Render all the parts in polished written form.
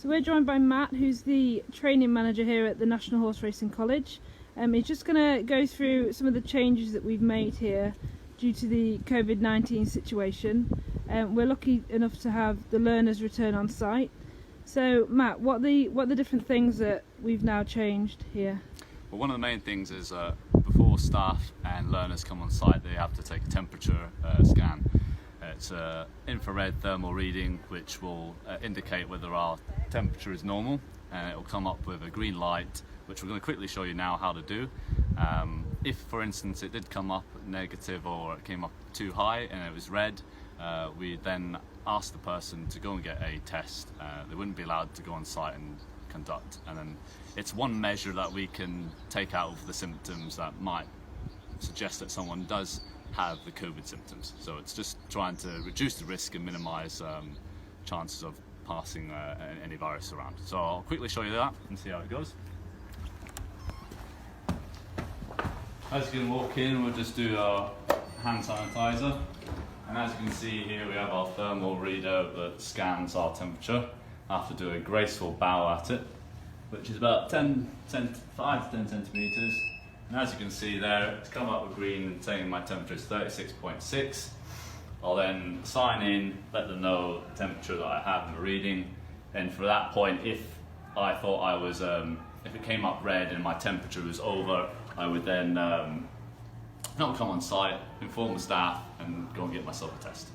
So we're joined by Matt, who's the training manager here at the National Horse Racing College. He's just going to go through some of the changes that we've made here due to the Covid-19 situation. We're lucky enough to have the learners return on site. So Matt, what are the different things that we've now changed here? Well, one of the main things is before staff and learners come on site, they have to take a temperature scan. It's an infrared thermal reading which will indicate whether our temperature is normal, and it will come up with a green light, which we're going to quickly show you now how to do. If, for instance, it did come up negative or it came up too high and it was red, we then ask the person to go and get a test. They wouldn't be allowed to go on site and conduct, and then it's one measure that we can take out of the symptoms that might suggest that someone does have the COVID symptoms. So it's just trying to reduce the risk and minimise chances of passing any virus around. So I'll quickly show you that and see how it goes. As you can walk in, we'll just do our hand sanitizer, and as you can see here we have our thermal reader that scans our temperature. I have to do a graceful bow at it, which is about 5 to 10 centimetres. And as you can see there, it's come up with green and saying my temperature is 36.6. I'll then sign in, let them know the temperature that I have in the reading. And for that point, if I thought I was, if it came up red and my temperature was over, I would then not come on site, inform the staff, and go and get myself a test.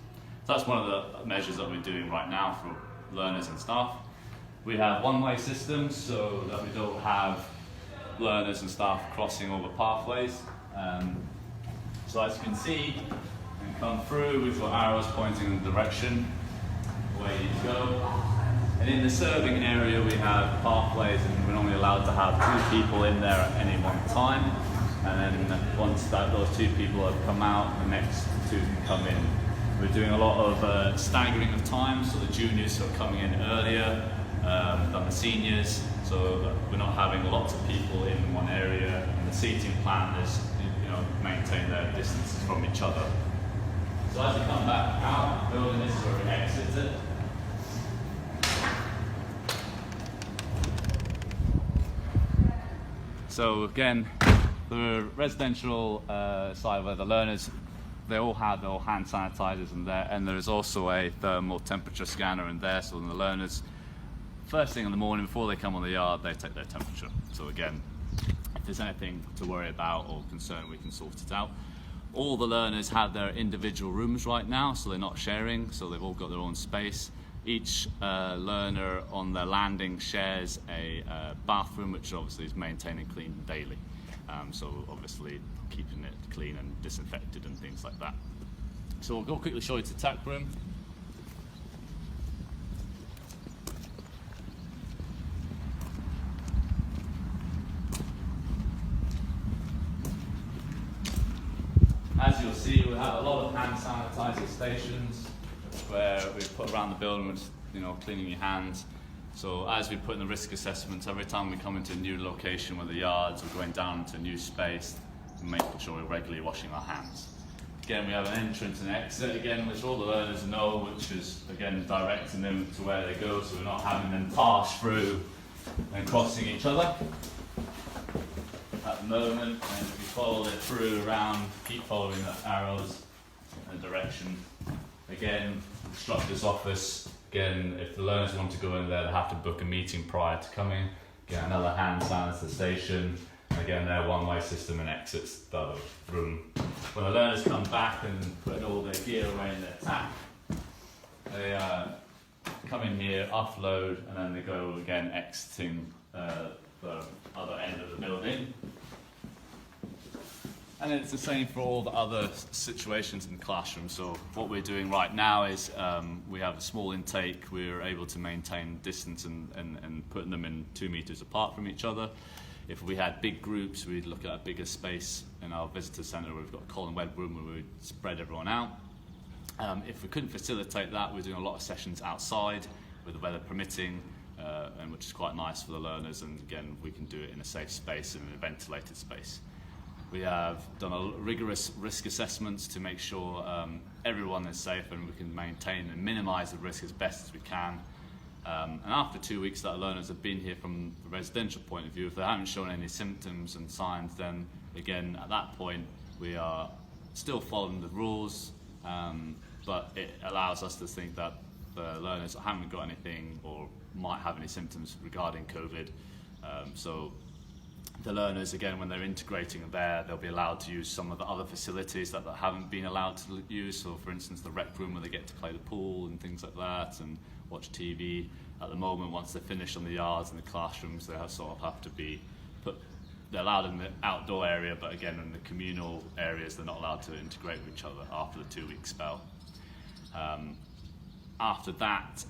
So that's one of the measures that we're doing right now for learners and staff. We have one-way systems so that we don't have learners and staff crossing over pathways. So as you can see, and come through, we've got arrows pointing in the direction where you need to go. And in the serving area we have pathways, and we're only allowed to have 2 people in there at any one time. And then once those 2 people have come out, the next 2 can come in. We're doing a lot of staggering of time, so the juniors are coming in earlier than the seniors, so we're not having lots of people in one area, and the seating plan is, maintain their distances from each other. So as you come back out, the building, this is where we exit it. So again, the residential side where the learners, they all have their hand sanitizers in there, and there is also a thermal temperature scanner in there, so the learners, first thing in the morning before they come on the yard, they take their temperature. So again, if there's anything to worry about or concern, we can sort it out. All the learners have their individual rooms right now, so they're not sharing, so they've all got their own space. Each learner on their landing shares a bathroom, which obviously is maintained and cleaned daily. So obviously keeping it clean and disinfected and things like that. So we'll go quickly show you the tack room. As you'll see, we have a lot of hand sanitizer stations where we put around the building with, cleaning your hands. So as we put in the risk assessments, every time we come into a new location with the yards, we're going down into a new space and making sure we're regularly washing our hands. Again, we have an entrance and exit again, which all the learners know, which is again directing them to where they go, so we're not having them pass through and crossing each other at the moment. And if we follow it through around, keep following the arrows in the direction. Again, instructor's office. Again, if the learners want to go in there, they have to book a meeting prior to coming. Get another hand sanitizer station. Again, their one-way system and exits the other room. When the learners come back and put all their gear away in their tack, they come in here, offload, and then they go again exiting the other end of the building. And it's the same for all the other situations in the classroom. So what we're doing right now is we have a small intake. We're able to maintain distance and putting them in 2 meters apart from each other. If we had big groups, we'd look at a bigger space in our visitor centre where we've got a Colin Webb room where we'd spread everyone out. If we couldn't facilitate that, we're doing a lot of sessions outside with the weather permitting, and which is quite nice for the learners, and again, we can do it in a safe space and in a ventilated space. We have done a rigorous risk assessments to make sure everyone is safe and we can maintain and minimise the risk as best as we can. And after 2 weeks that learners have been here from the residential point of view, if they haven't shown any symptoms and signs, then again at that point we are still following the rules, but it allows us to think that the learners haven't got anything or might have any symptoms regarding COVID. So the learners, again, when they're integrating there, they'll be allowed to use some of the other facilities that they haven't been allowed to use. So for instance, the rec room where they get to play the pool and things like that and watch TV. At the moment, once they're finished on the yards and the classrooms, they have to be they're allowed in the outdoor area, but again in the communal areas they're not allowed to integrate with each other after the 2-week spell. After that,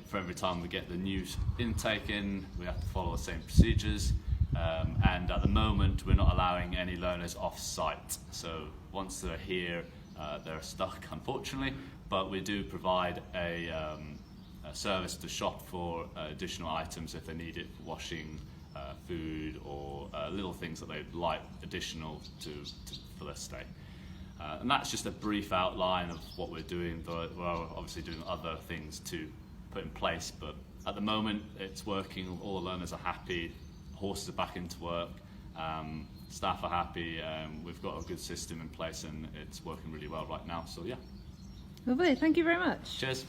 for every time we get the new intake in, we have to follow the same procedures, and at the moment we're not allowing any learners off-site. So once they're here, they're stuck, unfortunately, but we do provide a service to shop for additional items if they need it for washing, food, or little things that they'd like additional for their stay. And that's just a brief outline of what we're doing, though we're obviously doing other things to put in place, but at the moment it's working, all the learners are happy, horses are back into work, staff are happy, we've got a good system in place and it's working really well right now, so yeah. Lovely, thank you very much. Cheers.